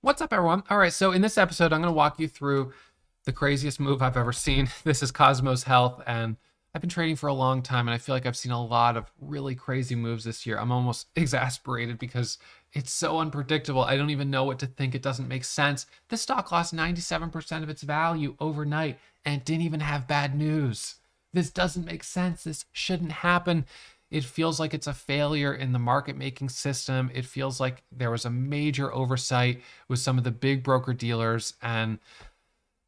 What's up, everyone? All right, so in this episode, I'm going to walk you through the craziest move I've ever seen. This is Cosmos Health, and I've been trading for a long time, and I feel like I've seen a lot of really crazy moves this year. I'm almost exasperated because it's so unpredictable. I don't even know what to think. It doesn't make sense. This stock lost 97% of its value overnight, and it didn't even have bad news. This doesn't make sense. This shouldn't happen. It feels like it's a failure in the market making system. It feels like there was a major oversight with some of the big broker dealers, and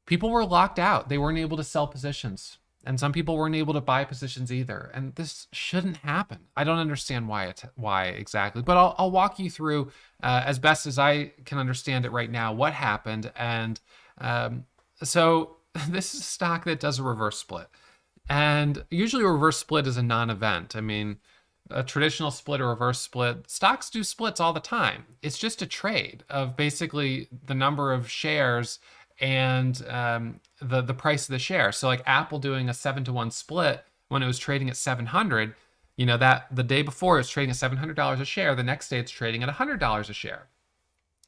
people were locked out. They weren't able to sell positions, and some people weren't able to buy positions either. And this shouldn't happen. I don't understand why exactly, but I'll walk you through as best as I can understand it right now what happened. And so this is a stock that does a reverse split. And usually a reverse split is a non-event. I mean, a traditional split or reverse split, stocks do splits all the time. It's just a trade of basically the number of shares and the price of the share. So like Apple doing a 7-to-1 split when it was trading at 700, that the day before it was trading at $700 a share, the next day it's trading at $100 a share.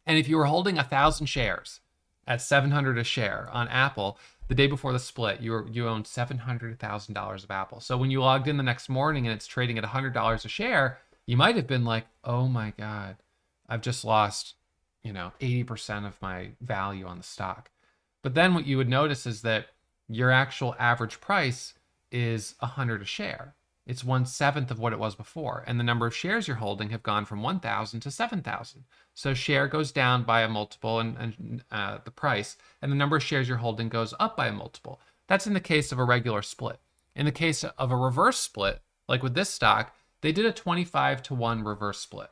And if you were holding 1,000 shares at 700 a share on Apple, the day before the split, you owned $700,000 of Apple. So when you logged in the next morning and it's trading at $100 a share, you might have been like, "Oh my God, I've just lost, 80% of my value on the stock." But then what you would notice is that your actual average price is 100 a share. It's 1/7 of what it was before. And the number of shares you're holding have gone from 1,000 to 7,000. So share goes down by a multiple and the price, and the number of shares you're holding goes up by a multiple. That's in the case of a regular split. In the case of a reverse split, like with this stock, they did a 25-to-1 reverse split.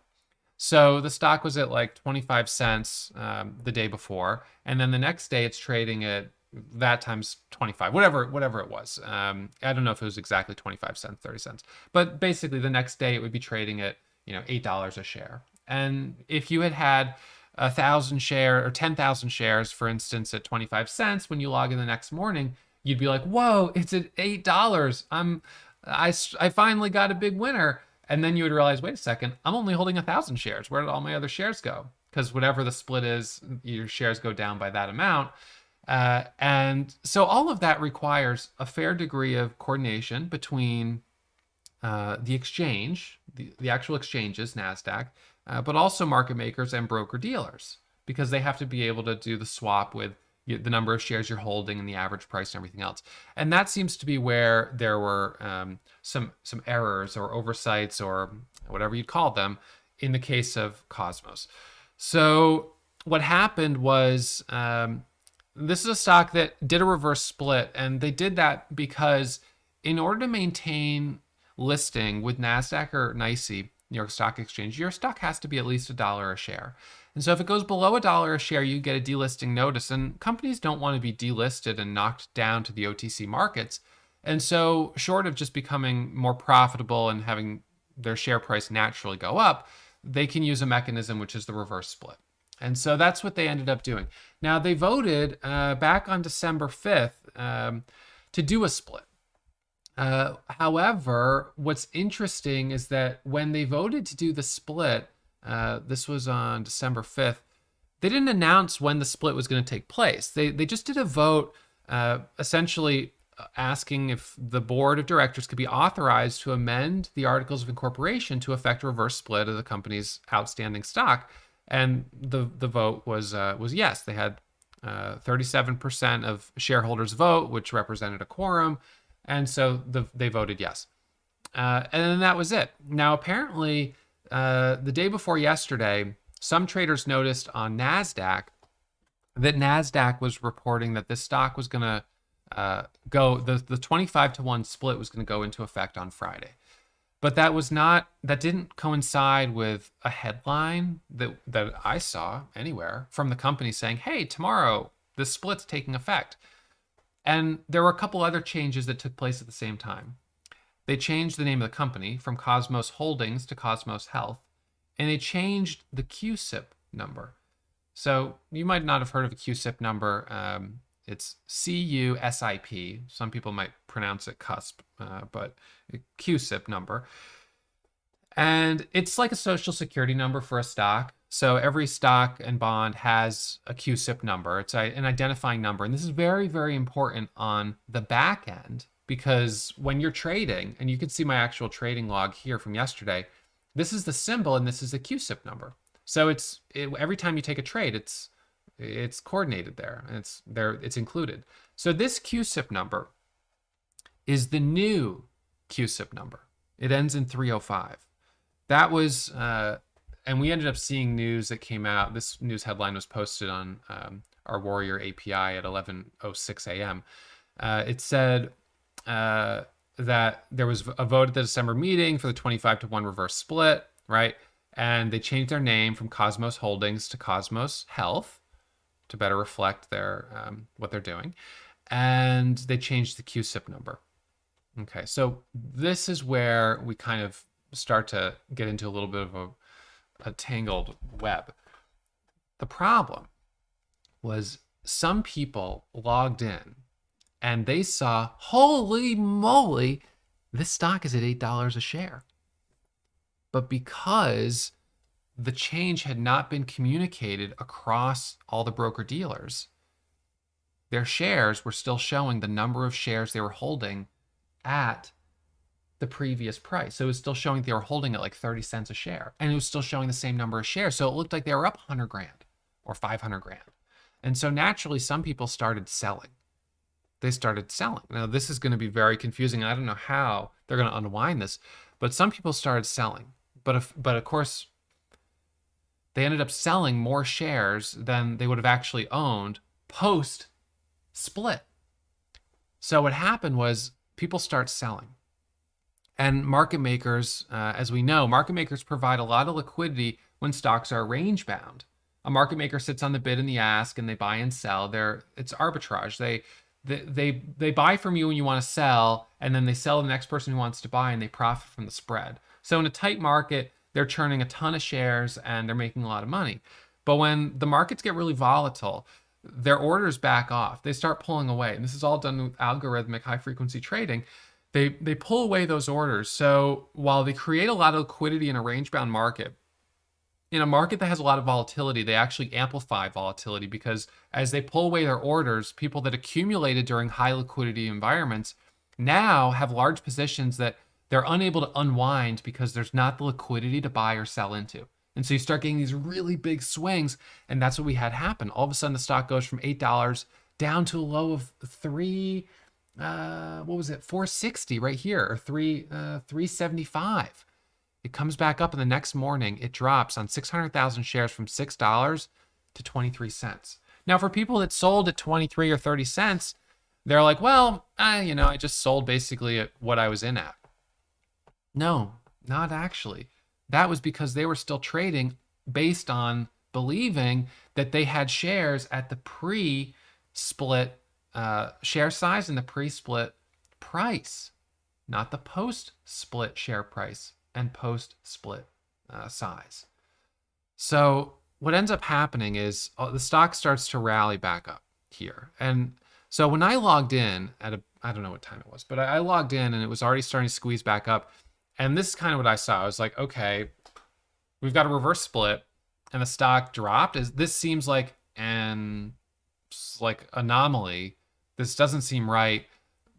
So the stock was at like 25 cents the day before, and then the next day it's trading at that times 25, whatever it was. I don't know if it was exactly 25 cents, 30 cents, but basically the next day it would be trading at $8 a share. And if you had 1,000 share or 10,000 shares, for instance, at 25 cents, when you log in the next morning, you'd be like, "Whoa, it's at $8. I finally got a big winner." And then you would realize, wait a second, I'm only holding 1,000 shares. Where did all my other shares go? Because whatever the split is, your shares go down by that amount. And so all of that requires a fair degree of coordination between the exchange, the actual exchanges, NASDAQ, but also market makers and broker dealers, because they have to be able to do the swap with the number of shares you're holding and the average price and everything else. And that seems to be where there were some errors or oversights or whatever you'd call them in the case of Cosmos. So what happened was this is a stock that did a reverse split, and they did that because in order to maintain listing with NASDAQ or NYSE, New York Stock Exchange, your stock has to be at least $1 a share. And so if it goes below $1 a share, you get a delisting notice, and companies don't want to be delisted and knocked down to the OTC markets. And so short of just becoming more profitable and having their share price naturally go up, they can use a mechanism which is the reverse split. And so that's what they ended up doing. Now, they voted back on December 5th to do a split. However, what's interesting is that when they voted to do the split, this was on December 5th, they didn't announce when the split was going to take place. They just did a vote essentially asking if the board of directors could be authorized to amend the articles of incorporation to effect a reverse split of the company's outstanding stock. And the vote was yes. They had 37% of shareholders vote, which represented a quorum. And so they voted yes. And then that was it. Now, apparently, the day before yesterday, some traders noticed on NASDAQ that NASDAQ was reporting that this stock was going to the 25-to-1 split was going to go into effect on Friday. But that didn't coincide with a headline that I saw anywhere from the company saying, "Hey, tomorrow this split's taking effect." And there were a couple other changes that took place at the same time. They changed the name of the company from Cosmos Holdings to Cosmos Health, and they changed the QSIP number. So you might not have heard of a QSIP number. It's CUSIP. Some people might pronounce it CUSP, but QSIP number. And it's like a social security number for a stock. So every stock and bond has a COSM number. It's an identifying number. And this is very, very important on the back end because when you're trading, and you can see my actual trading log here from yesterday, this is the symbol and this is the COSM number. So every time you take a trade, it's coordinated there. And it's included. So this COSM number is the new COSM number. It ends in 305. That was, and we ended up seeing news that came out. This news headline was posted on our Warrior API at 11:06 a.m. It said that there was a vote at the December meeting for the 25-to-1 reverse split, right? And they changed their name from Cosmos Holdings to Cosmos Health to better reflect what they're doing. And they changed the COSM number. Okay, so this is where we kind of start to get into a little bit of a tangled web. The problem was some people logged in and they saw, holy moly, this stock is at $8 a share. But because the change had not been communicated across all the broker dealers, their shares were still showing the number of shares they were holding at the previous price. So it was still showing they were holding at like 30 cents a share, and it was still showing the same number of shares. So it looked like they were up 100 grand or 500 grand. And so naturally, some people started selling. They started selling. Now, this is going to be very confusing. I don't know how they're going to unwind this, but some people started selling. But of course, they ended up selling more shares than they would have actually owned post split. So what happened was people start selling. And market makers, as we know, market makers provide a lot of liquidity when stocks are range bound. A market maker sits on the bid and the ask, and they buy and sell. It's arbitrage. They buy from you when you want to sell, and then they sell to the next person who wants to buy, and they profit from the spread. So in a tight market, they're churning a ton of shares and they're making a lot of money. But when the markets get really volatile, their orders back off. They start pulling away. And this is all done with algorithmic high frequency trading. They pull away those orders. So while they create a lot of liquidity in a range-bound market, in a market that has a lot of volatility, they actually amplify volatility because as they pull away their orders, people that accumulated during high liquidity environments now have large positions that they're unable to unwind because there's not the liquidity to buy or sell into. And so you start getting these really big swings, and that's what we had happen. All of a sudden, the stock goes from $8 down to a low of $460 right here, or $375. It comes back up, and the next morning it drops on 600,000 shares from $6 to 23 cents. Now, for people that sold at 23 or 30 cents, they're like, well, I just sold basically at what I was in at. No, not actually. That was because they were still trading based on believing that they had shares at the pre-split share size and the pre-split price, not the post-split share price and post-split size. So what ends up happening is the stock starts to rally back up here. And so when I logged in I don't know what time it was, but I logged in and it was already starting to squeeze back up. And this is kind of what I saw. I was like, okay, we've got a reverse split and the stock dropped. This seems like an anomaly. This doesn't seem right.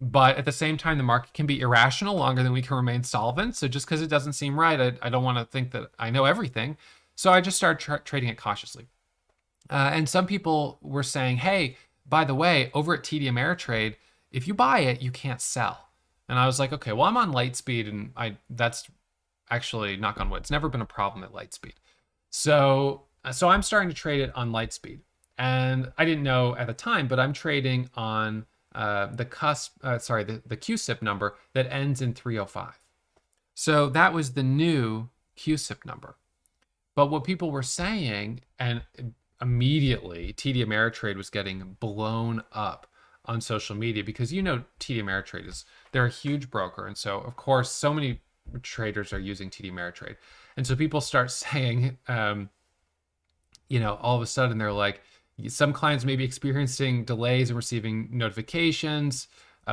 But at the same time, the market can be irrational longer than we can remain solvent. So just because it doesn't seem right, I don't want to think that I know everything. So I just started trading it cautiously. And some people were saying, hey, by the way, over at TD Ameritrade, if you buy it, you can't sell. And I was like, okay, well, I'm on Lightspeed, and that's actually, knock on wood, it's never been a problem at Lightspeed. So I'm starting to trade it on Lightspeed. And I didn't know at the time, but I'm trading on the COSM number that ends in 305. So that was the new COSM number. But what people were saying, and immediately TD Ameritrade was getting blown up on social media because TD Ameritrade they're a huge broker. And so of course, so many traders are using TD Ameritrade. And so people start saying, all of a sudden they're like, some clients may be experiencing delays in receiving notifications.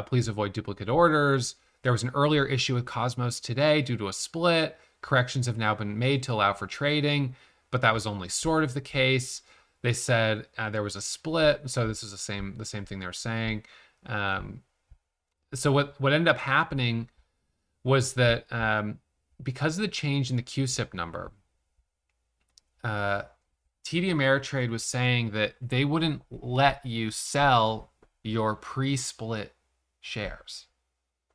Please avoid duplicate orders. There was an earlier issue with Cosmos today due to a split. Corrections have now been made to allow for trading. but that was only sort of the case. They said there was a split, so this is the same thing they were saying. So what ended up happening was that because of the change in the CUSIP number, TD Ameritrade was saying that they wouldn't let you sell your pre-split shares.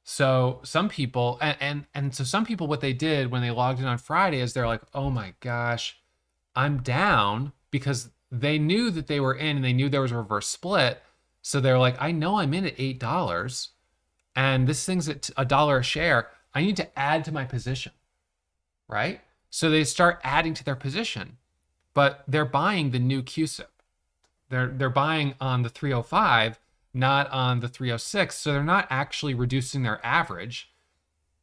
So some people, and so some people, what they did when they logged in on Friday is they're like, oh my gosh, I'm down, because they knew that they were in and they knew there was a reverse split. So they're like, I know I'm in at $8 and this thing's at $1 a share. I need to add to my position, right? So they start adding to their position, but they're buying the new CUSIP. They're buying on the 305, not on the 306. So they're not actually reducing their average.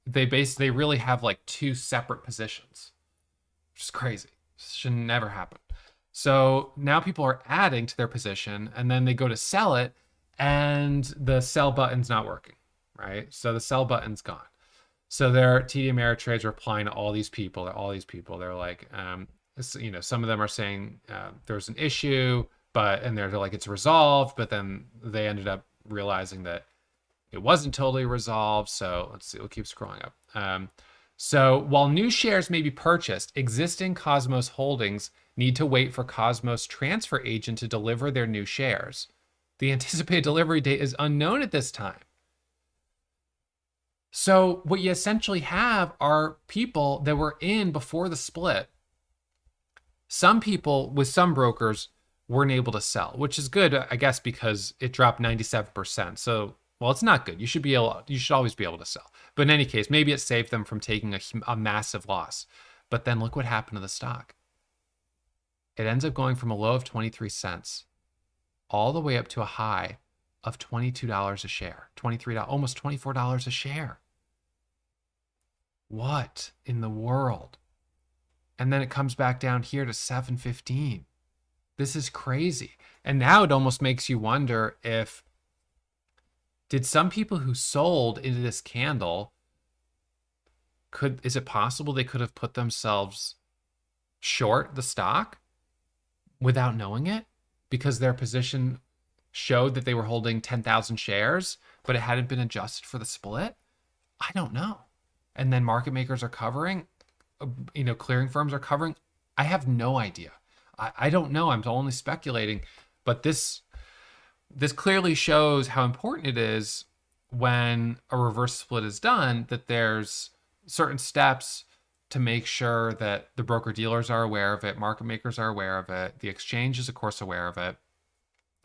They really have like two separate positions, which is crazy. This should never happen. So now people are adding to their position, and then they go to sell it, and the sell button's not working, right? So the sell button's gone. So their TD Ameritrade's replying to all these people. They're like, some of them are saying there's an issue, and they're like, it's resolved, but then they ended up realizing that it wasn't totally resolved. So let's see, we'll keep scrolling up. So while new shares may be purchased, existing Cosmos holdings need to wait for Cosmos transfer agent to deliver their new shares. The anticipated delivery date is unknown at this time. So what you essentially have are people that were in before the split. Some people with some brokers weren't able to sell, which is good, I guess, because it dropped 97%. So, well, it's not good. You should always be able to sell. But in any case, maybe it saved them from taking a massive loss. But then look what happened to the stock. It ends up going from a low of 23 cents all the way up to a high of $22 a share, $23, almost $24 a share. What in the world? And then it comes back down here to 7.15. This is crazy. And now it almost makes you wonder if, did some people who sold into this candle, is it possible they could have put themselves short the stock without knowing it, because their position showed that they were holding 10,000 shares, but it hadn't been adjusted for the split? I don't know. And then market makers are covering, clearing firms are covering. I have no idea. I don't know. I'm only speculating, but this clearly shows how important it is when a reverse split is done, that there's certain steps to make sure that the broker dealers are aware of it, market makers are aware of it, the exchange is of course aware of it,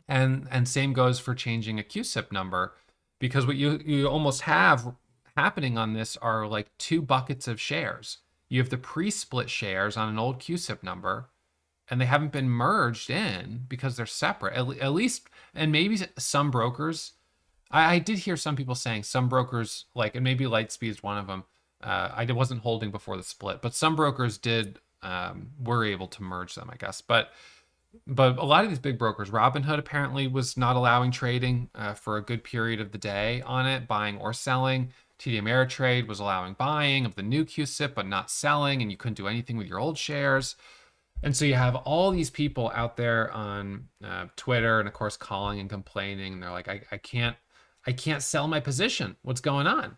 and same goes for changing a CUSIP number, because what you almost have happening on this are like two buckets of shares. You have the pre-split shares on an old CUSIP number, and they haven't been merged in because they're separate. At least, and maybe some brokers, I did hear some people saying some brokers, like, and maybe Lightspeed is one of them. I wasn't holding before the split, but some brokers were able to merge them, I guess. But a lot of these big brokers, Robinhood apparently was not allowing trading for a good period of the day on it, buying or selling. TD Ameritrade was allowing buying of the new CUSIP, but not selling, and you couldn't do anything with your old shares. And so you have all these people out there on Twitter, and of course calling and complaining. And they're like, I can't sell my position. What's going on?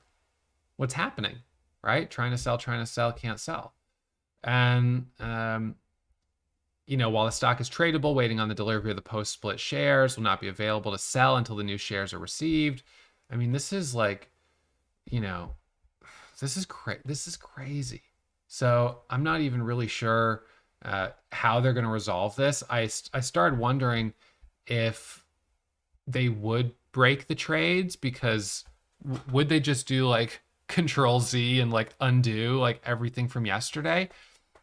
What's happening? Right? Trying to sell, can't sell. And while the stock is tradable, waiting on the delivery of the post-split shares, will not be available to sell until the new shares are received. I mean, this is like, this is crazy. So I'm not even really sure how they're going to resolve this. I started wondering if they would break the trades, because would they just do like Control Z and like undo like everything from yesterday?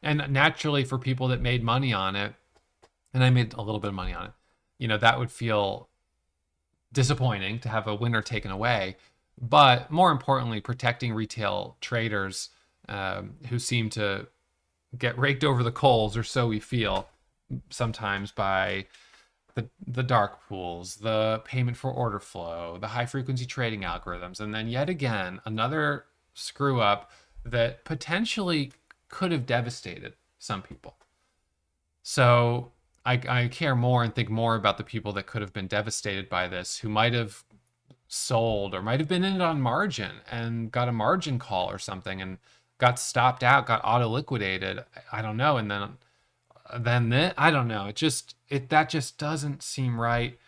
And naturally, for people that made money on it, and I made a little bit of money on it, that would feel disappointing to have a winner taken away. But more importantly, protecting retail traders who seem to get raked over the coals, or so we feel sometimes, by the dark pools, the payment for order flow, the high frequency trading algorithms, and then yet again another screw up that potentially could have devastated some people. So I care more and think more about the people that could have been devastated by this, who might have sold or might have been in it on margin and got a margin call or something and got stopped out, got auto liquidated. I don't know. And I don't know. That just doesn't seem right.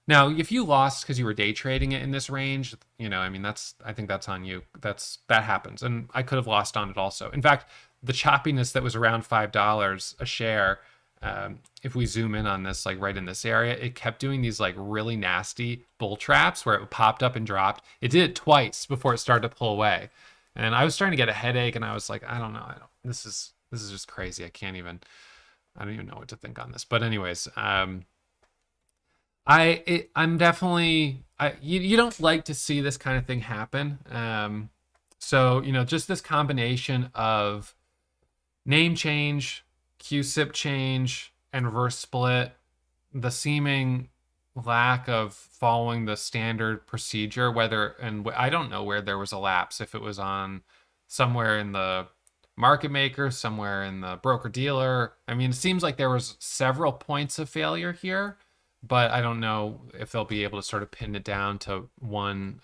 Now, if you lost because you were day trading it in this range, I mean, I think that's on you. That happens. And I could have lost on it also. In fact, the choppiness that was around $5 a share, if we zoom in on this, like right in this area, it kept doing these like really nasty bull traps where it popped up and dropped. It did it twice before it started to pull away. And I was starting to get a headache and I was like, I don't know. This is just crazy. I don't even know what to think on this. But anyways, I'm definitely you don't like to see this kind of thing happen. So just this combination of name change, QSIP change, and reverse split, the seeming lack of following the standard procedure, I don't know where there was a lapse, if it was on somewhere in the market maker, somewhere in the broker dealer. I mean, it seems like there was several points of failure here, but I don't know if they'll be able to sort of pin it down to one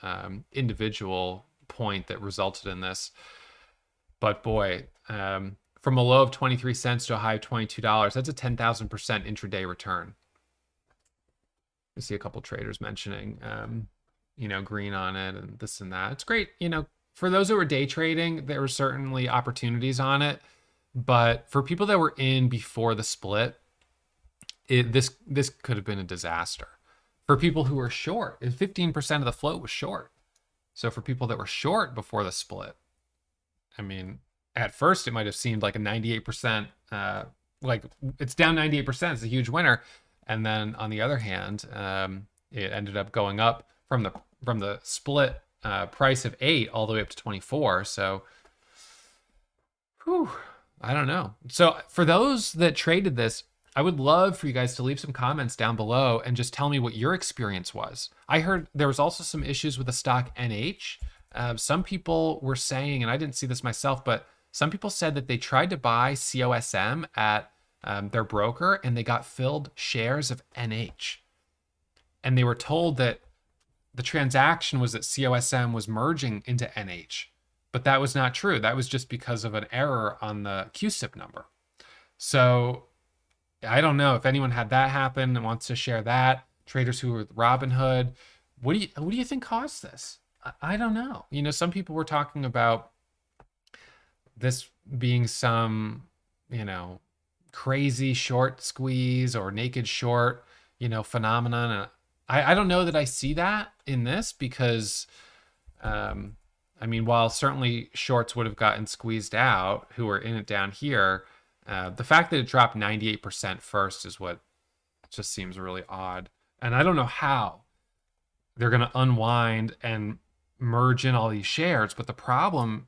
individual point that resulted in this. But boy, from a low of 23 cents to a high of $22, that's a 10,000% intraday return. You see a couple traders mentioning, green on it and this and that. It's great. For those who were day trading, there were certainly opportunities on it. But for people that were in before the split, this could have been a disaster. For people who were short, 15% of the float was short. So for people that were short before the split, I mean, at first it might have seemed like a 98%, like it's down 98%, it's a huge winner. And then on the other hand, it ended up going up from the split price of 8 all the way up to 24. So, I don't know. So for those that traded this, I would love for you guys to leave some comments down below and just tell me what your experience was. I heard there was also some issues with the stock NH. Some people were saying, and I didn't see this myself, but some people said that they tried to buy COSM at their broker and they got filled shares of NH. And they were told that the transaction was that COSM was merging into NH, but that was not true. That was just because of an error on the QSIP number. So I don't know if anyone had that happen and wants to share that. Traders who were with Robinhood, what do you think caused this? I don't know. Some people were talking about this being some, crazy short squeeze or naked short, phenomenon. And I don't know that I see that in this because, while certainly shorts would have gotten squeezed out who were in it down here, the fact that it dropped 98% first is what just seems really odd. And I don't know how they're going to unwind and merge in all these shares. But the problem,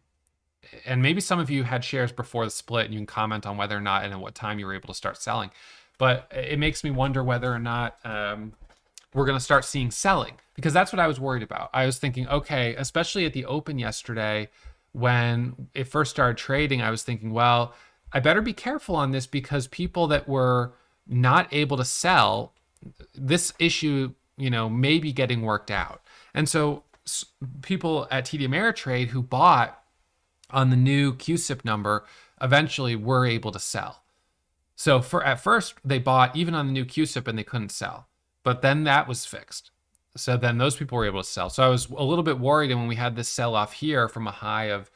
and maybe some of you had shares before the split and you can comment on whether or not and at what time you were able to start selling. But it makes me wonder whether or not we're going to start seeing selling, because that's what I was worried about. I was thinking, okay, especially at the open yesterday when it first started trading, I was thinking, well, I better be careful on this because people that were not able to sell, this issue, may be getting worked out. And so people at TD Ameritrade who bought on the new QSIP number eventually were able to sell. So at first they bought even on the new QSIP and they couldn't sell, but then that was fixed. So then those people were able to sell. So I was a little bit worried. And when we had this sell off here from a high of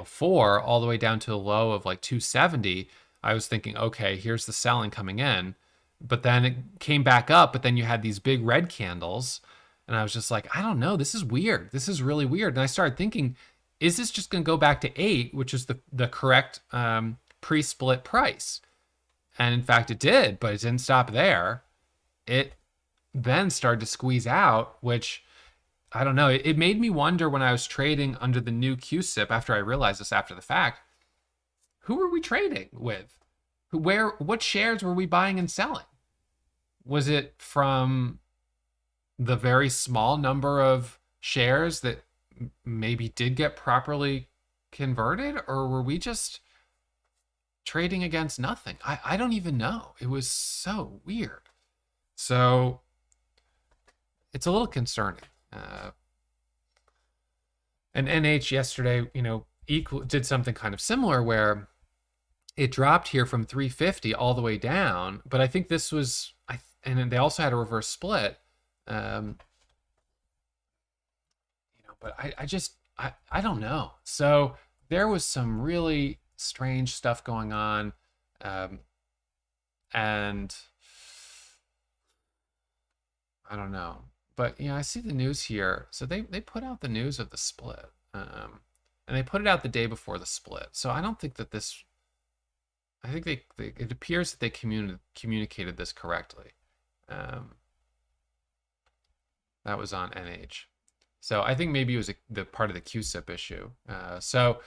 4 all the way down to a low of like 270, I was thinking, okay, here's the selling coming in. But then it came back up, but then you had these big red candles. And I was just like, I don't know, this is weird. This is really weird. And I started thinking, is this just going to go back to 8, which is the correct pre-split price? And in fact, it did, but it didn't stop there. It then started to squeeze out, which I don't know. It made me wonder when I was trading under the new QSIP after I realized this after the fact, who were we trading with? What shares were we buying and selling? Was it from the very small number of shares that maybe did get properly converted, or were we just trading against nothing. I don't even know. It was so weird. So it's a little concerning. And NH yesterday, did something kind of similar where it dropped here from 350 all the way down. But I think this was, and then they also had a reverse split. But I don't know. So there was some really strange stuff going on. And I don't know. But I see the news here. So they put out the news of the split. And they put it out the day before the split. So I don't think that this, I think it appears that they communicated this correctly. That was on NH. So I think maybe it was the part of the QSIP issue. So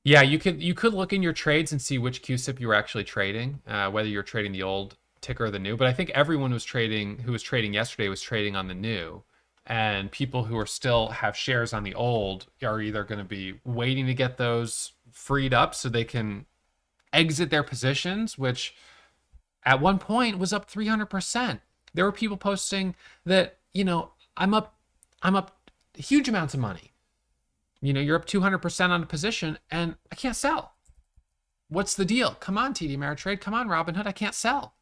yeah, you could look in your trades and see which QSIP you were actually trading, whether you're trading the old ticker or the new. But I think everyone who was trading yesterday was trading on the new. And people who are still have shares on the old are either going to be waiting to get those freed up so they can exit their positions, which at one point was up 300%. There were people posting that, I'm up huge amounts of money. You're up 200% on a position and I can't sell. What's the deal? Come on, TD Ameritrade. Come on, Robinhood. I can't sell.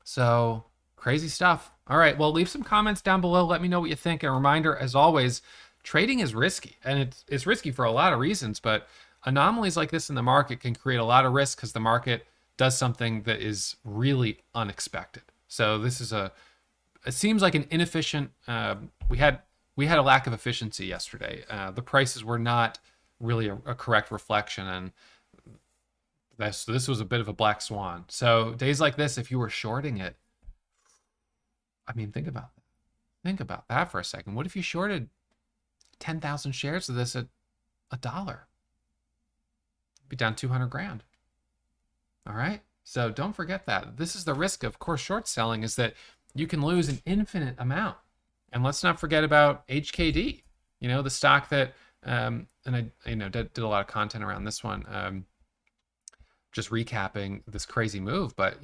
So crazy stuff. All right. Well, leave some comments down below. Let me know what you think. And a reminder, as always, trading is risky, and it's risky for a lot of reasons, but anomalies like this in the market can create a lot of risk because the market does something that is really unexpected. So this is it seems like an inefficient, we had a lack of efficiency yesterday. The prices were not really a correct reflection, and this was a bit of a black swan. So days like this, if you were shorting it, I mean, think about that for a second. What if you shorted 10,000 shares of this at $1? Be down 200 grand. All right. So don't forget that. This is the risk of course short selling, is that you can lose an infinite amount. And let's not forget about HKD, the stock that, and I, did a lot of content around this one, just recapping this crazy move. But,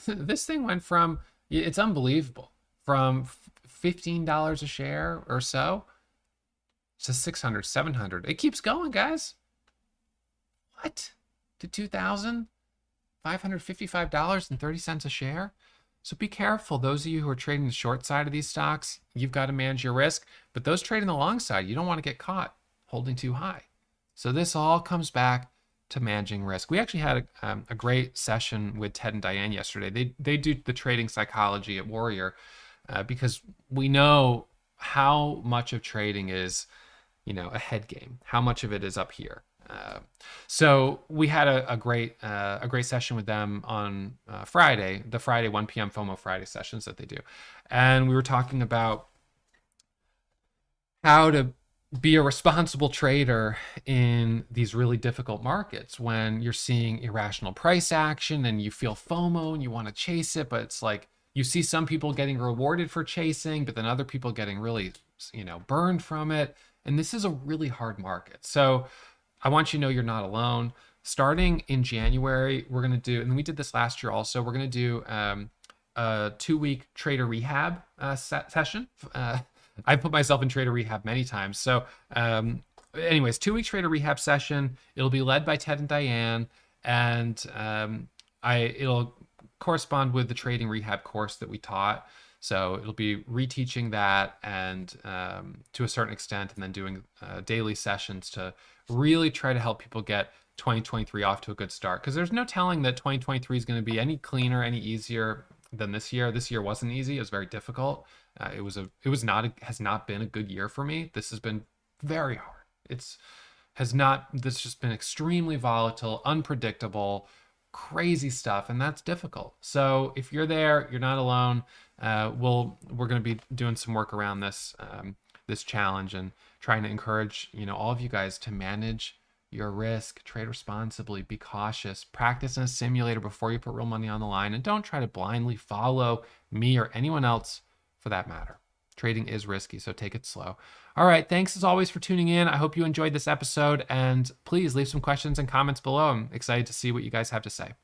this thing went from, it's unbelievable, from $15 a share or so to 600, 700. It keeps going, guys. What? To $2,555.30 a share? So be careful. Those of you who are trading the short side of these stocks, you've got to manage your risk. But those trading the long side, you don't want to get caught holding too high. So this all comes back to managing risk. We actually had a great session with Ted and Diane yesterday. They do the trading psychology at Warrior because we know how much of trading is, a head game. How much of it is up here. So we had a great session with them on Friday, the Friday 1 p.m. FOMO Friday sessions that they do. And we were talking about how to be a responsible trader in these really difficult markets when you're seeing irrational price action and you feel FOMO and you want to chase it, but it's like you see some people getting rewarded for chasing, but then other people getting really, burned from it. And this is a really hard market. So I want you to know you're not alone. Starting in January, we're going to do, and we did this last year also, we're going to do a 2-week trader rehab session. I put myself in trader rehab many times. So anyways, 2-week trader rehab session. It'll be led by Ted and Diane, and it'll correspond with the trading rehab course that we taught. So it'll be reteaching that and to a certain extent, and then doing daily sessions to really try to help people get 2023 off to a good start. Because there's no telling that 2023 is going to be any cleaner, any easier than this year. This year wasn't easy. It was very difficult. Has not been a good year for me. This has been very hard. This has just been extremely volatile, unpredictable, crazy stuff, and that's difficult. So if you're there, you're not alone. We're going to be doing some work around this challenge and trying to encourage all of you guys to manage your risk, trade responsibly, be cautious, practice in a simulator before you put real money on the line, and don't try to blindly follow me or anyone else for that matter. Trading is risky, so take it slow. All right, thanks as always for tuning in. I hope you enjoyed this episode, and please leave some questions and comments below. I'm excited to see what you guys have to say.